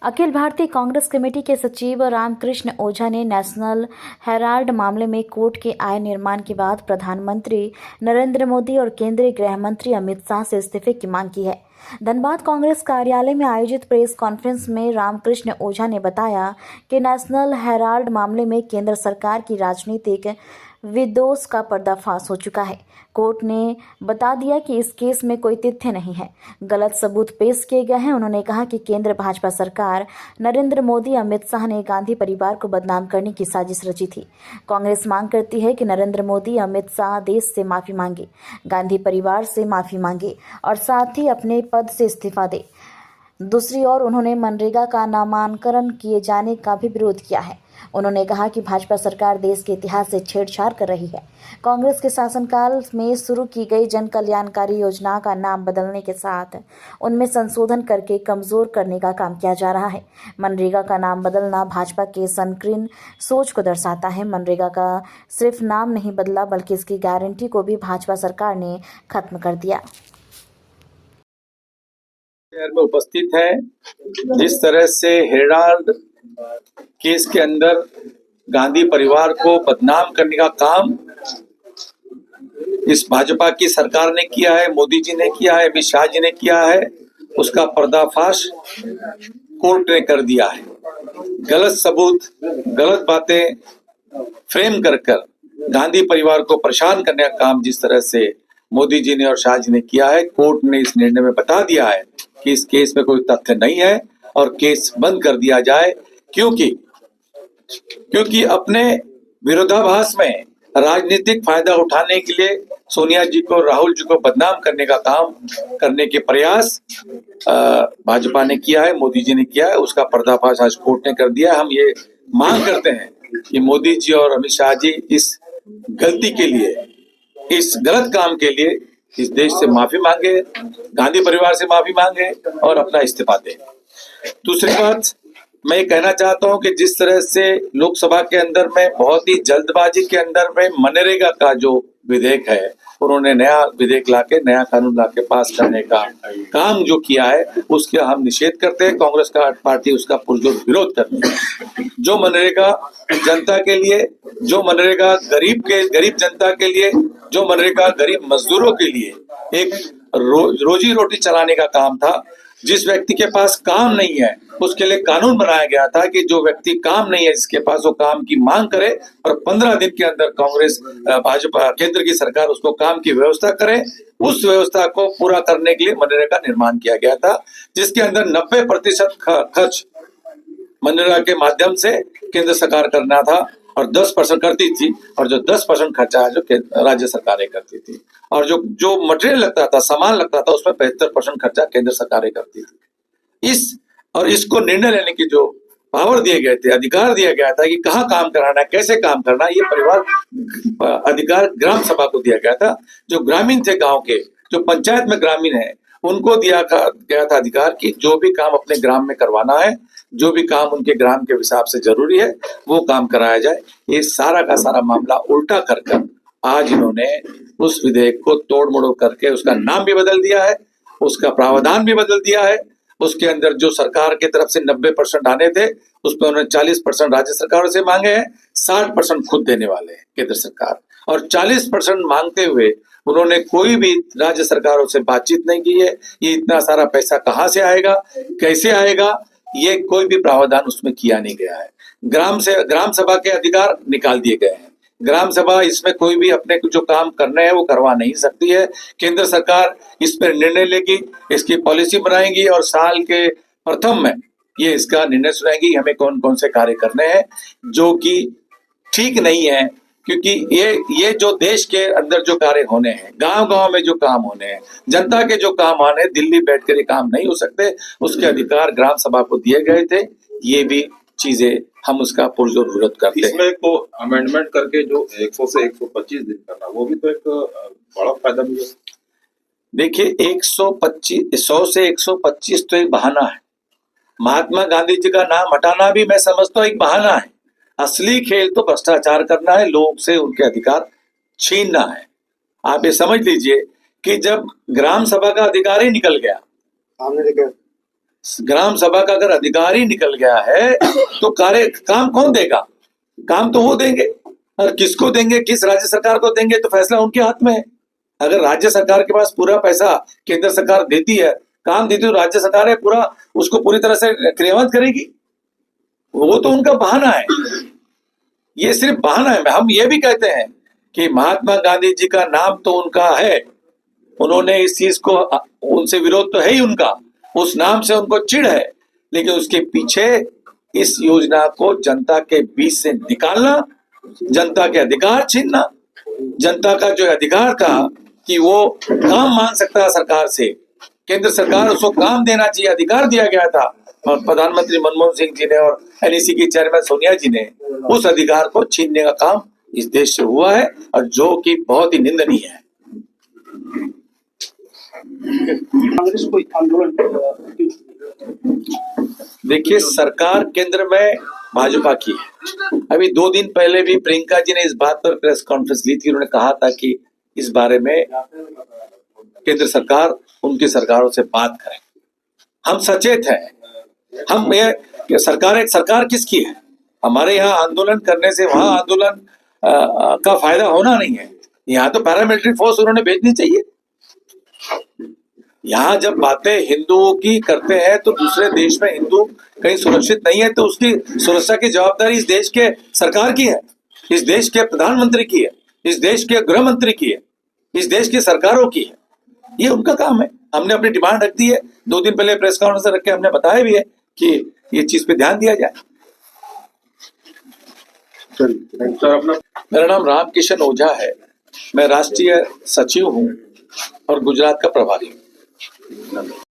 Akhil Bharatiya Congress committee के सचिव रामकृष्ण ओझा ने नेशनल हेराल्ड मामले में कोर्ट के आय निर्माण के बाद प्रधानमंत्री नरेंद्र मोदी और केंद्रीय गृह मंत्री अमित शाह से इस्तीफे की मांग की है। धनबाद कांग्रेस कार्यालय में आयोजित प्रेस कॉन्फ्रेंस में रामकृष्ण ओझा ने बताया कि नेशनल हेराल्ड मामले में केंद्र सरकार की राजनीतिक विदोष का पर्दाफाश हो चुका है। कोर्ट ने बता दिया कि इस केस में कोई तथ्य नहीं है, गलत सबूत पेश किए गए हैं। उन्होंने कहा कि केंद्र भाजपा सरकार नरेंद्र मोदी अमित शाह ने गांधी परिवार को बदनाम करने की साजिश रची थी। कांग्रेस मांग करती है कि नरेंद्र मोदी अमित शाह देश से माफी मांगे, गांधी परिवार से माफी मांगे और साथ ही अपने पद से इस्तीफा दे। दूसरी ओर उन्होंने मनरेगा का नामांकन किए जाने का भी विरोध किया है। उन्होंने कहा कि भाजपा सरकार देश के इतिहास से छेड़छाड़ कर रही है। कांग्रेस के शासनकाल में शुरू की गई जन कल्याणकारी योजनाओं का नाम बदलने के साथ उनमें संशोधन करके कमजोर करने का काम किया जा रहा है। मनरेगा का नाम बदलना भाजपा के संकीर्ण सोच को दर्शाता है। मनरेगा का सिर्फ नाम नहीं बदला, बल्कि इसकी गारंटी को भी भाजपा सरकार ने खत्म कर दिया। में उपस्थित है, जिस तरह से हेराल्ड केस के अंदर गांधी परिवार को बदनाम करने का काम इस भाजपा की सरकार ने किया है, मोदी जी ने किया है, अमित शाह जी ने किया है, उसका पर्दाफाश कोर्ट ने कर दिया है। गलत सबूत, गलत बातें फ्रेम कर गांधी परिवार को परेशान करने का काम जिस तरह से मोदी जी ने और शाह जी ने किया है, कोर्ट ने इस निर्णय में बता दिया है कि इस केस में कोई तथ्य नहीं है और केस बंद कर दिया जाए, क्योंकि अपने विरोधाभास में राजनीतिक फायदा उठाने के लिए सोनिया जी को, राहुल जी को बदनाम करने का काम करने के प्रयास भाजपा ने किया है, मोदी जी ने किया है। उसका पर्दाफाश आज कोर्ट ने कर दिया है। हम ये मांग करते हैं कि मोदी जी और अमित शाह जी इस गलती के लिए, इस गलत काम के लिए इस देश से माफी मांगे, गांधी परिवार से माफी मांगे और अपना इस्तीफा दे। दूसरी बात मैं कहना चाहता हूं कि जिस तरह से लोकसभा के अंदर में बहुत ही जल्दबाजी के अंदर में मनरेगा का जो विधेयक है, उन्होंने नया विधेयक लाके, नया कानून लाके पास करने का काम जो किया है, उसका हम निषेध करते हैं। कांग्रेस का पार्टी उसका पुरजोर विरोध करती है। जो मनरेगा जनता के लिए, जो मनरेगा गरीब जनता के लिए, जो मनरेगा गरीब मजदूरों के लिए एक रोजी रोटी चलाने का काम था, जिस व्यक्ति के पास काम नहीं है उसके लिए कानून बनाया गया था कि जो व्यक्ति काम नहीं है, जिसके पास वो काम की मांग करे और 15 दिन के अंदर कांग्रेस, भाजपा, केंद्र की सरकार उसको काम की व्यवस्था करे। उस व्यवस्था को पूरा करने के लिए मनरेगा का निर्माण किया गया था, जिसके अंदर 90% खर्च मनरेगा के माध्यम से केंद्र सरकार करना था और 10% करती थी, और जो 10% खर्चा है जो राज्य सरकारें करती थी, और जो मटेरियल लगता था, सामान लगता था, उसमें 75% खर्चा केंद्र सरकारें करती थी। इसको निर्णय लेने की जो पावर दिए गए थे, अधिकार दिया गया था कि कहाँ काम कराना है, कैसे काम करना है, ये परिवार अधिकार ग्राम सभा को दिया गया था। जो ग्रामीण थे गांव के, जो पंचायत में ग्रामीण है, उनको दिया गया था अधिकार कि जो भी काम अपने ग्राम में करवाना है, जो भी काम उनके ग्राम के हिसाब से जरूरी है, वो काम कराया जाए। ये सारा का सारा मामला उल्टा कर आज इन्होंने उस विधेयक को तोड़ मोड़ करके उसका नाम भी बदल दिया है, उसका प्रावधान भी बदल दिया है। उसके अंदर जो सरकार की तरफ से 90% आने थे, उसमें उन्होंने 40% राज्य सरकारों से मांगे हैं, 60% खुद देने वाले हैं केंद्र सरकार, और 40% मांगते हुए उन्होंने कोई भी राज्य सरकारों से बातचीत नहीं की है। ये इतना सारा पैसा कहाँ से आएगा, कैसे आएगा, ये कोई भी प्रावधान उसमें किया नहीं गया है। ग्राम सभा के अधिकार निकाल दिए गए हैं। ग्राम सभा इसमें कोई भी अपने जो काम करने हैं वो करवा नहीं सकती है। केंद्र सरकार इस पर निर्णय लेगी, इसकी पॉलिसी बनाएगी और साल के प्रथम में ये इसका निर्णय सुनाएगी हमें कौन कौन से कार्य करने हैं, जो कि ठीक नहीं है। क्योंकि ये जो देश के अंदर जो कार्य होने हैं, गांव-गांव में जो काम होने हैं, जनता के जो काम आने, दिल्ली बैठकर ये काम नहीं हो सकते। उसके अधिकार ग्राम सभा को दिए गए थे। ये भी चीजें हम उसका पुरजोर विरोध करते हैं। इसमें तो अमेंडमेंट करके जो 100 से 125 दिन करना, वो भी तो एक बड़ा फायदा मिले। देखिए, 100 से 125 तो एक बहाना है। महात्मा गांधी जी का नाम हटाना भी मैं समझता हूँ एक बहाना है। असली खेल तो भ्रष्टाचार करना है, लोग से उनके अधिकार छीनना है। आप ये समझ लीजिए कि जब ग्राम सभा का अधिकार ही निकल गया, ग्राम सभा का अगर अधिकार ही निकल गया है तो काम कौन देगा? काम तो वो देंगे, और किसको देंगे, किस राज्य सरकार को देंगे, तो फैसला उनके हाथ में है। अगर राज्य सरकार के पास पूरा पैसा केंद्र सरकार देती है, काम देती है, तो राज्य सरकार है पूरा उसको पूरी तरह से क्रियान्वित करेगी। वो तो उनका बहाना है, ये सिर्फ बहाना है। हम ये भी कहते हैं कि महात्मा गांधी जी का नाम तो उनका है, उन्होंने इस चीज को, उनसे विरोध तो है ही उनका, उस नाम से उनको चिढ़ है, लेकिन उसके पीछे इस योजना को जनता के बीच से निकालना, जनता के अधिकार छीनना, जनता का जो अधिकार था कि वो काम मांग सकता है सरकार से, केंद्र सरकार उसको काम देना चाहिए, अधिकार दिया गया था, और प्रधानमंत्री मनमोहन सिंह जी ने और एनईसी की चेयरमैन सोनिया जी ने उस अधिकार को छीनने का काम इस देश से हुआ है, और जो कि बहुत ही निंदनीय है। कांग्रेस कोई आंदोलन देखिए, सरकार केंद्र में भाजपा की है। अभी 2 दिन पहले भी प्रियंका जी ने इस बात पर प्रेस कॉन्फ्रेंस ली थी, उन्होंने कहा था कि इस बारे में केंद्र सरकार उनकी सरकारों से बात करें। हम सचेत हैं, हम ये सरकार किसकी है? हमारे यहाँ आंदोलन करने से वहां आंदोलन का फायदा होना नहीं है। यहाँ तो पैरामिलिट्री फोर्स उन्होंने भेजनी चाहिए। यहाँ जब बातें हिंदुओं की करते हैं तो दूसरे देश में हिंदू कहीं सुरक्षित नहीं है, तो उसकी सुरक्षा की जवाबदारी इस देश के सरकार की है, इस देश के प्रधानमंत्री की है, इस देश के गृह मंत्री की है, इस देश की सरकारों की है। ये उनका काम है। हमने अपनी डिमांड रख दी है, 2 दिन पहले प्रेस कॉन्फ्रेंस रख के हमने बताया भी है कि ये चीज पे ध्यान दिया जाए। सर अपना मेरा नाम रामकिशन ओझा है, मैं राष्ट्रीय सचिव हूँ और गुजरात का प्रभारी हूँ।